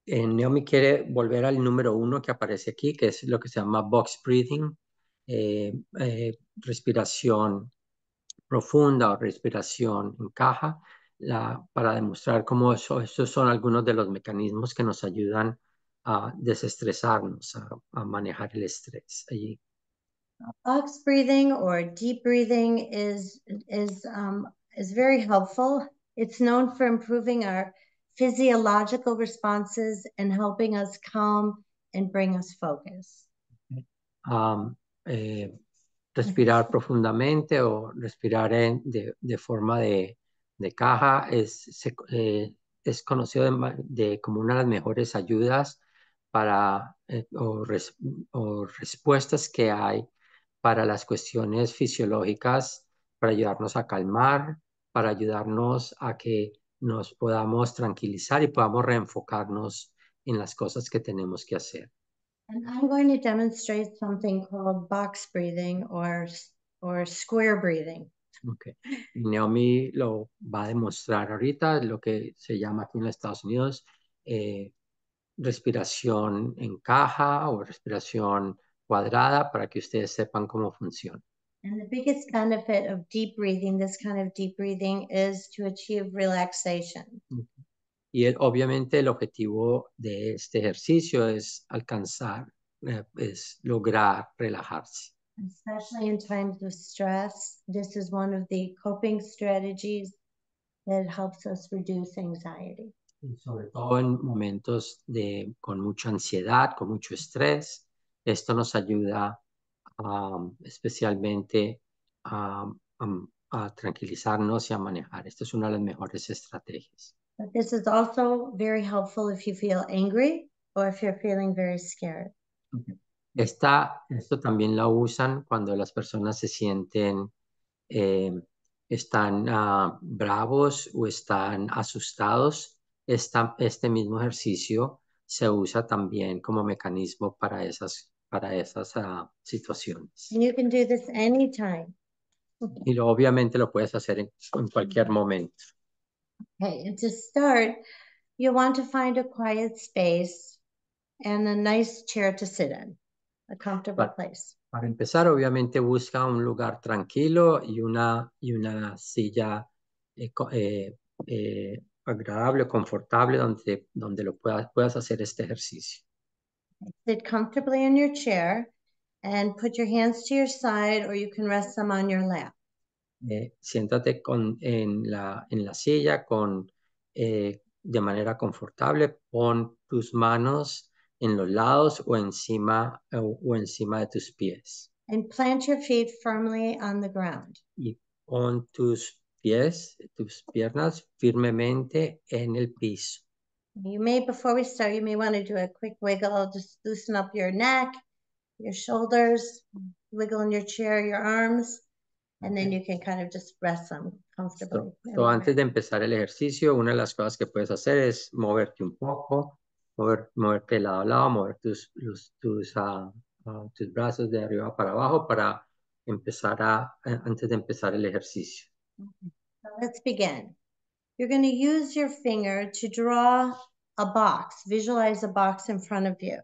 Naomi quiere volver al número 1 que aparece aquí, que es lo que se llama box breathing, respiración profunda o respiración en caja, para demostrar cómo esos son algunos de los mecanismos que nos ayudan a desestresarnos, a manejar el estrés allí. Box breathing or deep breathing is very helpful. It's known for improving our physiological responses and helping us calm and bring us focus. Respirar profundamente o respirar de forma de caja es conocido como una de las mejores ayudas para o respuestas que hay para las cuestiones fisiológicas, para ayudarnos a calmar, para ayudarnos a que nos podamos tranquilizar y podamos reenfocarnos en las cosas que tenemos que hacer. And I'm going to demonstrate something called box breathing or square breathing. Okay. Naomi lo va a demostrar ahorita, lo que se llama aquí en los Estados Unidos respiración en caja o respiración cuadrada, para que ustedes sepan cómo funciona. And the biggest benefit of deep breathing, this kind of deep breathing, is to achieve relaxation. Y obviamente el objetivo de este ejercicio es alcanzar, es lograr relajarse. Especially in times of stress, this is one of the coping strategies that helps us reduce anxiety. Y sobre todo en momentos con mucha ansiedad, con mucho estrés, esto nos ayuda especialmente a tranquilizarnos y a manejar. Esta es una de las mejores estrategias. But this is also very helpful if you feel angry or if you're feeling very scared. Okay. Esto también la usan cuando las personas se sienten, están bravos o están asustados. Este mismo ejercicio se usa también como mecanismo para esas situaciones. And you can do this anytime. Y obviamente lo puedes hacer en cualquier momento. Okay, and to start, you want to find a quiet space and a nice chair to sit in, a comfortable place. Para empezar, obviamente busca un lugar tranquilo y una silla agradable, confortable, donde puedas hacer este ejercicio. Sit comfortably in your chair And put your hands to your side, or you can rest them on your lap. Siéntate en la silla de manera confortable. Pon tus manos en los lados o encima de tus pies. And plant your feet firmly on the ground. Y pon tus piernas firmemente en el piso. Before we start, you may want to do a quick wiggle. Just loosen up your neck, your shoulders, wiggle in your chair, your arms, and then you can kind of just rest them comfortably. Antes de empezar el ejercicio, una de las cosas que puedes hacer es moverte un poco, moverte de lado a lado, mover tus brazos de arriba para abajo para antes de empezar el ejercicio. So let's begin. You're going to use your finger to draw a box. Visualize a box in front of you.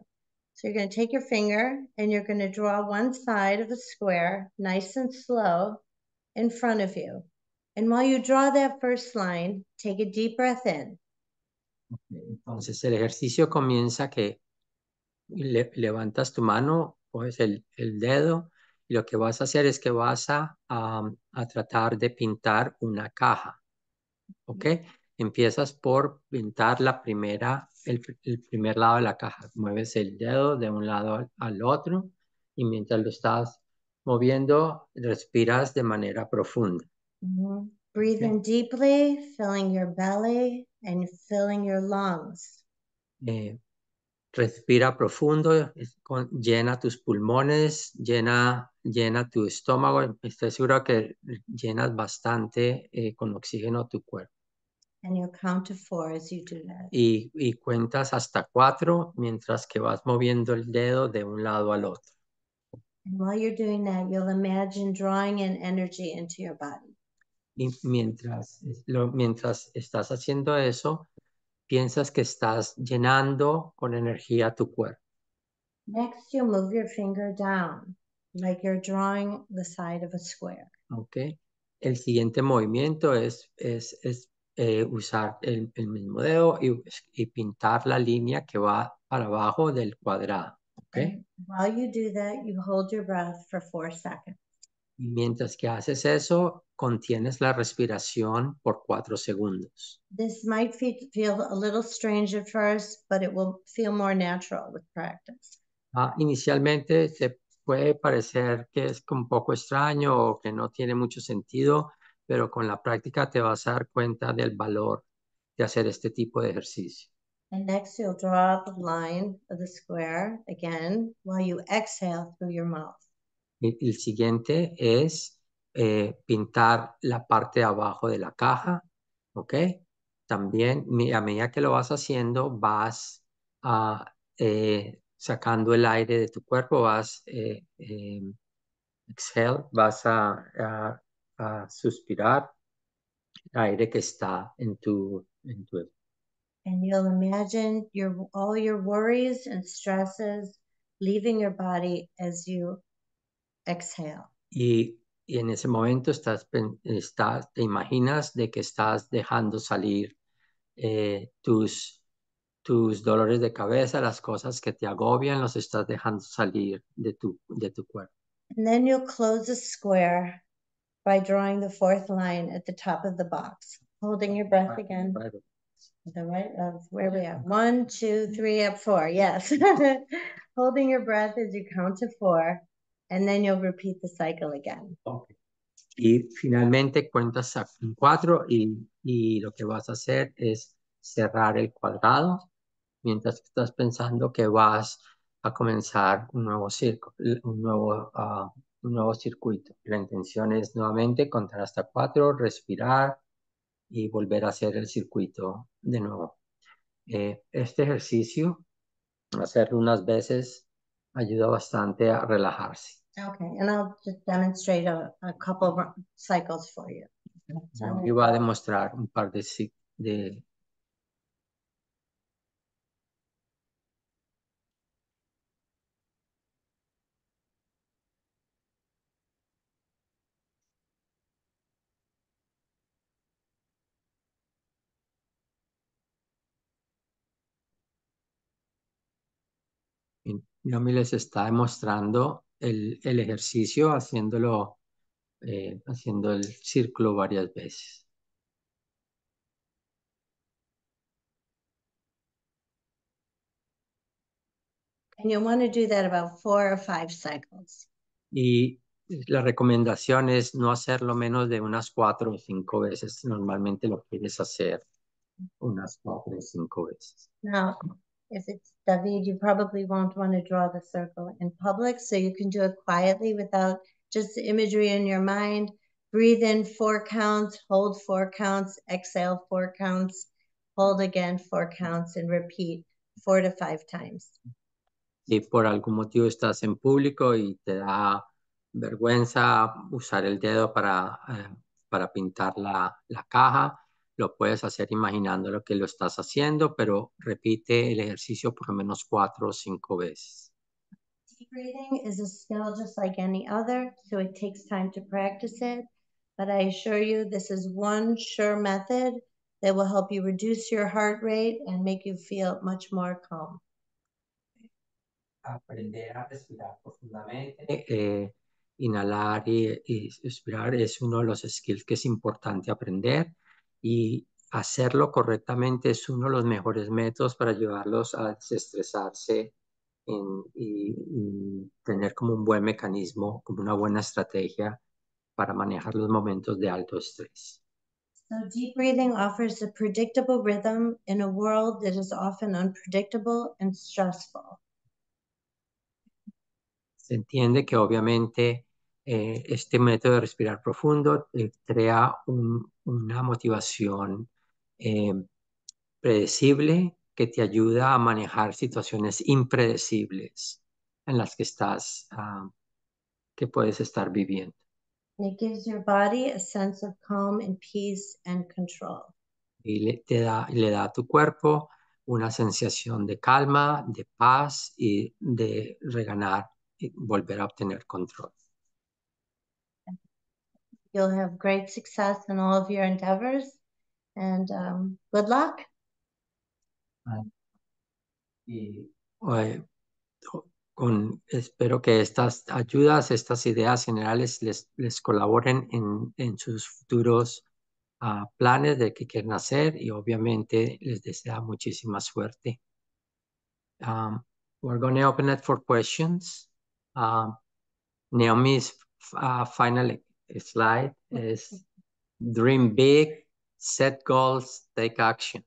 So you're going to take your finger and you're going to draw one side of a square, nice and slow, in front of you. And while you draw that first line, take a deep breath in. Entonces el ejercicio comienza que levantas tu mano, coges el dedo y lo que vas a hacer es que vas a tratar de pintar una caja. ¿Ok? Empiezas por pintar el primer lado de la caja. Mueves el dedo de un lado al otro y mientras lo estás moviendo, respiras de manera profunda. Breathe in deeply, filling your belly and filling your lungs. Respira profundo, llena tus pulmones, llena tu estómago. Estoy seguro que llenas bastante con oxígeno tu cuerpo. And you'll count to 4 as you do that. Y cuentas hasta 4 mientras que vas moviendo el dedo de un lado al otro. And while you're doing that, you'll imagine drawing in energy into your body. Y mientras estás haciendo eso, piensas que estás llenando con energía tu cuerpo. Next, you'll move your finger down, like you're drawing the side of a square. Okay. El siguiente movimiento es usar el mismo dedo y pintar la línea que va para abajo del cuadrado. Okay. While you do that, you hold your breath for 4 seconds. Y mientras que haces eso, contienes la respiración por 4 segundos. This might feel a little strange at first, but it will feel more natural with practice. Inicialmente se puede parecer que es un poco extraño o que no tiene mucho sentido, pero con la práctica te vas a dar cuenta del valor de hacer este tipo de ejercicio. And next, you'll draw the line of the square again while you exhale through your mouth. El siguiente es pintar la parte de abajo de la caja, ¿ok? También a medida que lo vas haciendo, vas sacando el aire de tu cuerpo, vas exhale, vas a suspirar el aire que está en tu And you'll imagine all your worries and stresses leaving your body as you exhale. y en ese momento te imaginas de que estás dejando salir tus dolores de cabeza, las cosas que te agobian, los estás dejando salir de tu cuerpo. And then you'll close a square by drawing the 4th line at the top of the box, holding your breath again. The right of where we are. 1, 2, 3, up 4. Yes. Holding your breath as you count to 4, and then you'll repeat the cycle again. Okay. Y finalmente cuentas a 4 y lo que vas a hacer es cerrar el cuadrado mientras estás pensando que vas a comenzar un nuevo circuito. La intención es nuevamente contar hasta 4, respirar y volver a hacer el circuito de nuevo. Este ejercicio, hacerlo unas veces, ayuda bastante a relajarse. Okay, and I'll just demonstrate a couple of cycles for you. Y va a demostrar un par de Naomi les está demostrando el ejercicio haciendo el círculo varias veces. And you'll want to do that about 4 or 5 cycles. Y la recomendación es no hacerlo menos de unas 4 o 5 veces. Normalmente lo quieres hacer unas 4 o 5 veces. Now, if it's David, you probably won't want to draw the circle in public, so you can do it quietly without just the imagery in your mind. Breathe in 4 counts, hold 4 counts, exhale 4 counts, hold again 4 counts, and repeat 4 to 5 times. Si por algún motivo estás en público y te da vergüenza usar el dedo para pintar la caja, lo puedes hacer imaginando lo que lo estás haciendo, pero repite el ejercicio por lo menos 4 o 5 veces. Deep breathing is a skill just like any other, so it takes time to practice it. But I assure you, this is one sure method that will help you reduce your heart rate and make you feel much more calm. Aprender a respirar profundamente, inhalar y expirar es uno de los skills que es importante aprender, y hacerlo correctamente es uno de los mejores métodos para ayudarlos a desestresarse y tener como un buen mecanismo, como una buena estrategia para manejar los momentos de alto estrés. So deep breathing offers a predictable rhythm in a world that is often unpredictable and stressful. Se entiende que obviamente este método de respirar profundo crea una motivación predecible que te ayuda a manejar situaciones impredecibles en las que puedes estar viviendo. And it gives your body a sense of calm and peace and control. Y le da a tu cuerpo una sensación de calma, de paz y de reganar y volver a obtener control. You'll have great success in all of your endeavors, and good luck. Y espero que estas ayudas, estas ideas generales les colaboren en sus futuros planes de qué quieren hacer, y obviamente les deseo muchísima suerte. We're going to open it for questions. Naomi's final slide is dream big, set goals, take action.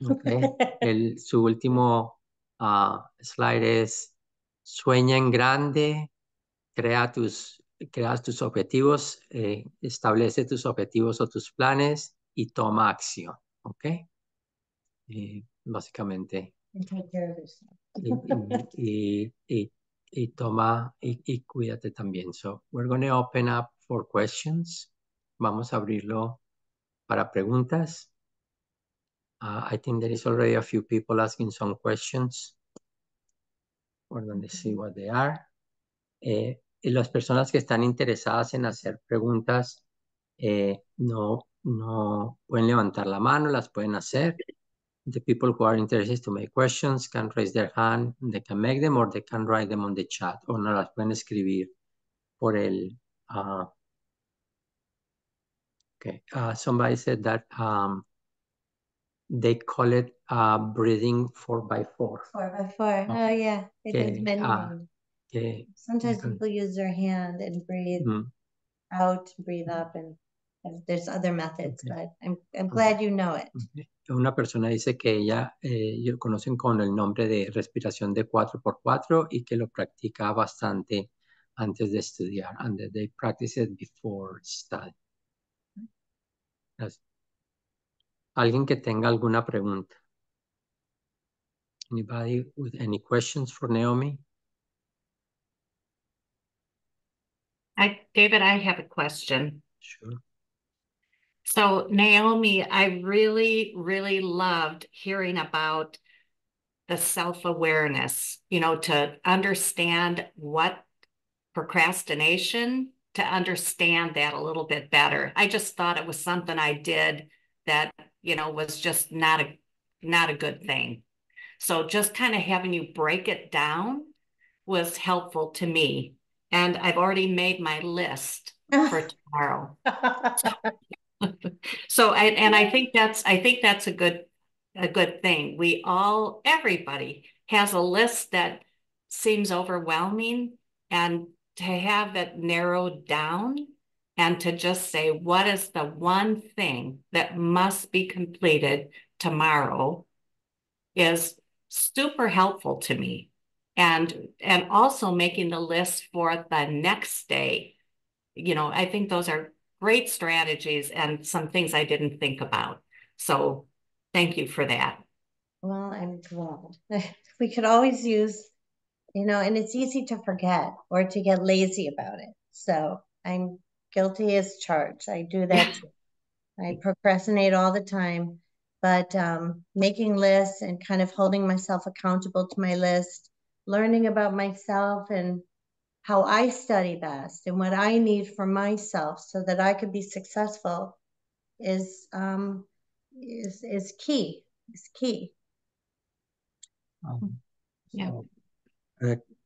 Okay. Su último slide es sueña en grande, crea tus objetivos, establece tus objetivos o tus planes y toma acción. ¿Ok? Básicamente. And take care of yourself. y toma y cuídate también. So we're going to open up for questions. Vamos a abrirlo para preguntas. I think there is already a few people asking some questions. We're going to see what they are. Y las personas que están interesadas en hacer preguntas no pueden levantar la mano, las pueden hacer. The people who are interested to make questions can raise their hand. They can make them, or they can write them on the chat, o no las pueden escribir por el. Okay. Somebody said that they call it breathing 4x4. 4x4. Okay. Oh yeah, it has many names. Sometimes people use their hand and breathe out, breathe up, and there's other methods, but I'm glad you know it. Una persona dice que ella conocen con el nombre de respiración de 4x4 y que lo practica bastante antes de estudiar, and they practice it before study. ¿Alguien que tenga alguna pregunta? Anybody with any questions for Naomi? David, I have a question. Sure. So Naomi, I really, really loved hearing about the self-awareness, to understand what procrastination, to understand that a little bit better. I just thought it was something I did that, was just not a good thing. So just kind of having you break it down was helpful to me. And I've already made my list for tomorrow. So I think that's a good thing. Everybody has a list that seems overwhelming, and to have it narrowed down and to just say, what is the one thing that must be completed tomorrow is super helpful to me. And also making the list for the next day. I think those are great strategies and some things I didn't think about. So thank you for that. Well, I'm glad. We could always use, and it's easy to forget or to get lazy about it. So I'm guilty as charged. I do that too. I procrastinate all the time, but making lists and kind of holding myself accountable to my list, learning about myself and how I study best and what I need for myself so that I could be successful is key. Is key. Yeah.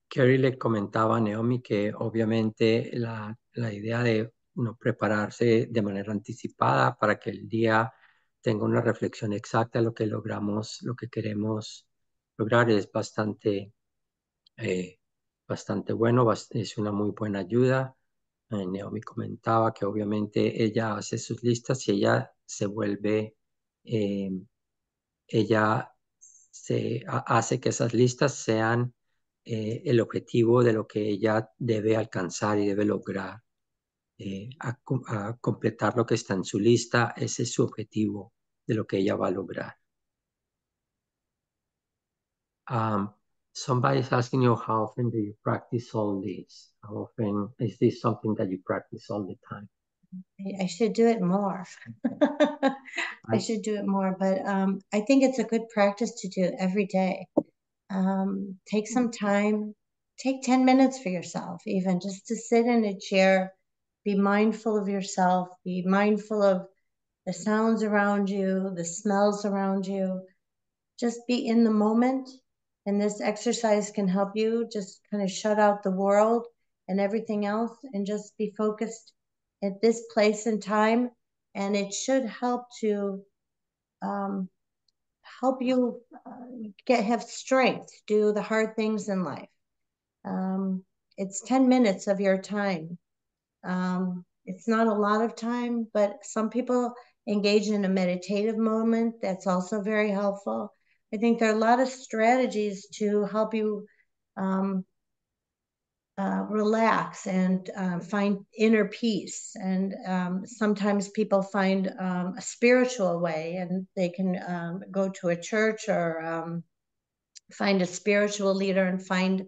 Carrie le comentaba a Naomi que obviamente la idea de prepararse de manera anticipada para que el día tenga una reflexión exacta de lo que logramos, lo que queremos lograr es bastante bueno, es una muy buena ayuda. Naomi comentaba que obviamente ella hace sus listas y ella se vuelve, ella hace que esas listas sean el objetivo de lo que ella debe alcanzar y debe lograr. A completar lo que está en su lista, ese es su objetivo de lo que ella va a lograr. Somebody's asking you, how often do you practice all this? How often is this something that you practice all the time? I should do it more. I should do it more, but I think it's a good practice to do every day. Take some time, take 10 minutes for yourself, even just to sit in a chair, be mindful of yourself, be mindful of the sounds around you, the smells around you. Just be in the moment. And this exercise can help you just kind of shut out the world and everything else and just be focused at this place and time. And it should help to help you have strength, do the hard things in life. It's 10 minutes of your time. It's not a lot of time, but some people engage in a meditative moment. That's also very helpful. I think there are a lot of strategies to help you relax and find inner peace. And sometimes people find a spiritual way, and they can go to a church or find a spiritual leader and find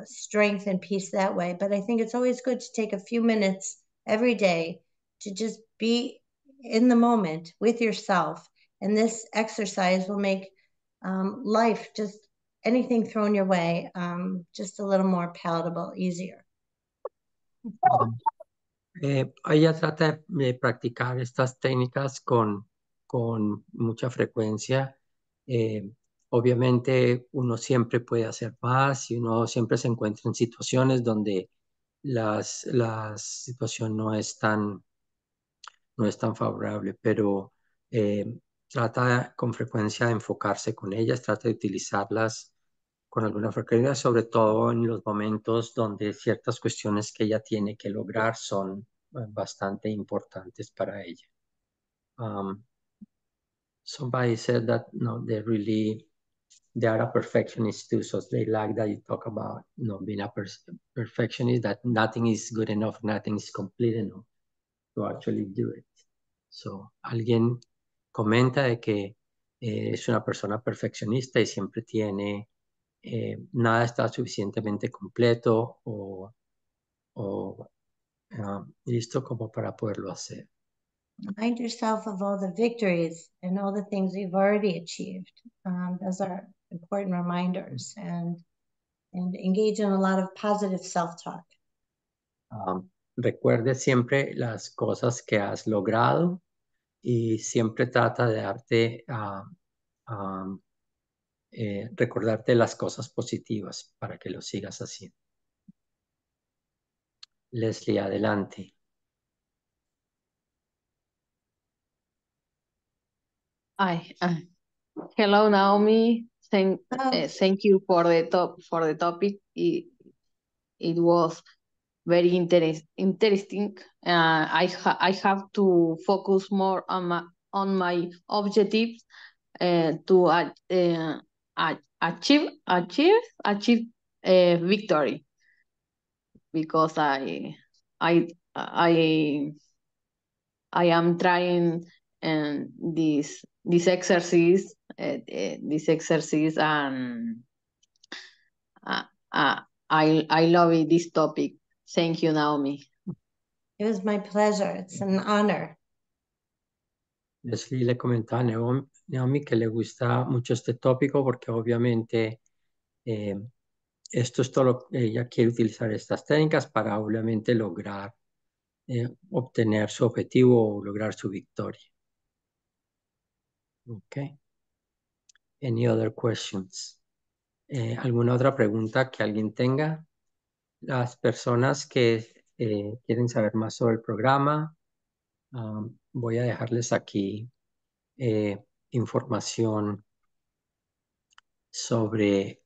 strength and peace that way. But I think it's always good to take a few minutes every day to just be in the moment with yourself. And this exercise will make life, just anything thrown your way, just a little more palatable, easier. Ella trata de practicar estas técnicas con mucha frecuencia. Obviamente uno siempre puede hacer más y uno siempre se encuentra en situaciones donde la situación no es tan favorable, pero trata con frecuencia de enfocarse con ellas, trata de utilizarlas con alguna frecuencia, sobre todo en los momentos donde ciertas cuestiones que ella tiene que lograr son bastante importantes para ella. Somebody said that they are a perfectionist too, so they like that you talk about being a perfectionist, that nothing is good enough, nothing is complete enough to actually do it. So, alguien comenta de que es una persona perfeccionista y siempre tiene nada está suficientemente completo o listo como para poderlo hacer. Remind yourself of all the victories and all the things you've already achieved. Those are important reminders, and engage in a lot of positive self-talk. Recuerde siempre las cosas que has logrado y siempre trata de darte recordarte las cosas positivas para que lo sigas haciendo. Leslie, adelante. Hello, Naomi. Thank, Oh, thank you for the topic. It was very interesting. I have to focus more on my objectives to achieve victory, because I I I am trying this exercise, and uh, I love it, this topic. Thank you, Naomi. it was my pleasure. It's an honor. Leslie le comentaba a Naomi que le gusta mucho este tópico porque obviamente esto es todo lo que ella quiere utilizar estas técnicas para obviamente lograr obtener su objetivo o lograr su victoria. Okay. Any other questions? ¿Alguna otra pregunta que alguien tenga? Las personas que quieren saber más sobre el programa, voy a dejarles aquí información sobre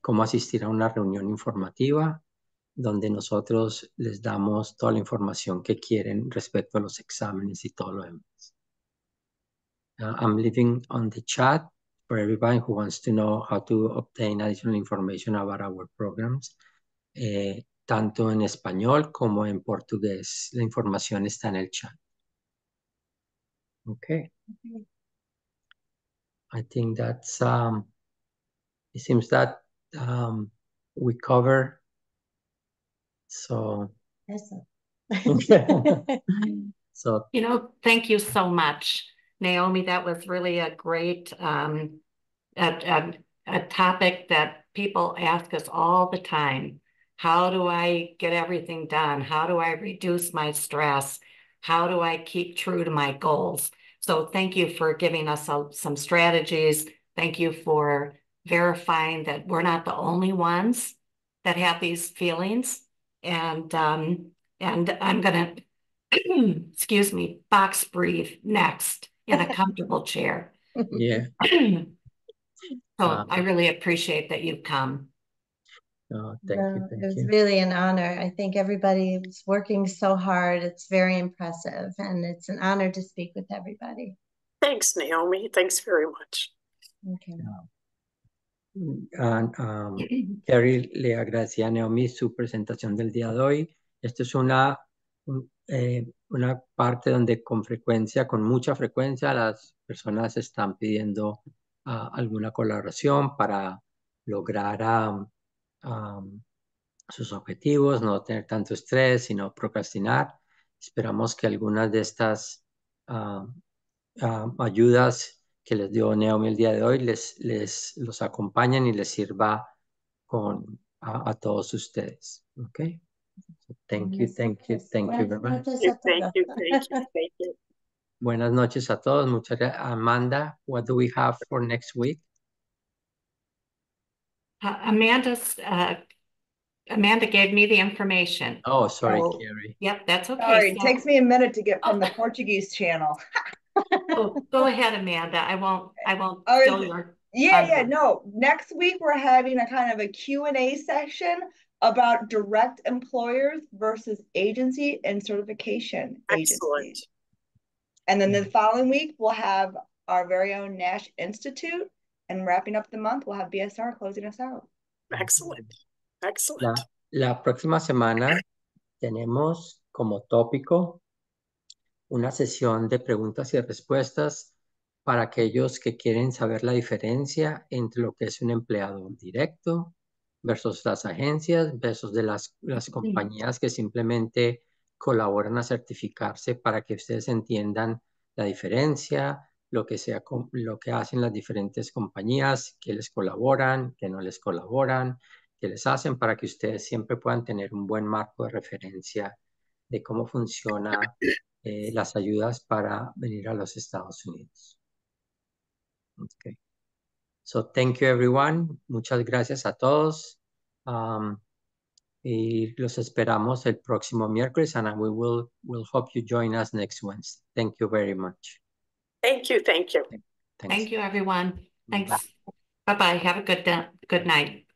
cómo asistir a una reunión informativa donde nosotros les damos toda la información que quieren respecto a los exámenes y todo lo demás. I'm leaving on the chat for everybody who wants to know how to obtain additional information about our programs, tanto en español como en portugués. La información está en el chat. Okay. I think that's, it seems that we cover, so. Eso. So, You know, thank you so much, Naomi. That was really a great a topic that people ask us all the time. How do I get everything done? How do I reduce my stress? How do I keep true to my goals? So thank you for giving us some strategies. Thank you for verifying that we're not the only ones that have these feelings. And I'm gonna, excuse me, box breathe next in a comfortable chair. yeah. So I really appreciate that you've come. Oh, thank you. It was really an honor. I think everybody is working so hard. It's very impressive, and it's an honor to speak with everybody. Thanks, Naomi. Thanks very much. Okay. Carrie le agradecía a Naomi su presentación del día de hoy. Esto es una parte donde con mucha frecuencia, las personas están pidiendo alguna colaboración para lograr sus objetivos, no tener tanto estrés, sino procrastinar. Esperamos que algunas de estas ayudas que les dio Naomi el día de hoy los acompañen y les sirva a todos ustedes. Okay? So thank you very much. Thank you. Buenas noches a todos. Muchas gracias. Amanda, what do we have for next week? Amanda gave me the information. Oh, sorry, So, Carrie. yep, that's okay. Sorry, it So, takes me a minute to get from the Portuguese channel. go ahead, Amanda. I won't Oh, steal your yeah, no. Next week we're having a kind of a Q&A session about direct employers versus agency and certification agencies. And then the following week we'll have our very own Nash Institute, and wrapping up the month we'll have BSR closing us out. Excellent. La próxima semana tenemos como tópico una sesión de preguntas y respuestas para aquellos que quieren saber la diferencia entre lo que es un empleado directo versus las agencias, versus de las compañías que simplemente colaboran a certificarse, para que ustedes entiendan la diferencia, lo que hacen las diferentes compañías, que les colaboran, que no les colaboran, que les hacen, para que ustedes siempre puedan tener un buen marco de referencia de cómo funciona las ayudas para venir a los Estados Unidos. Okay. So thank you everyone. Muchas gracias a todos. Y los esperamos el próximo miércoles, and we'll hope you join us next Wednesday. Thank you very much. Thank you. Thanks. Thank you, everyone. Thanks. Bye. Bye-bye. Have a good night.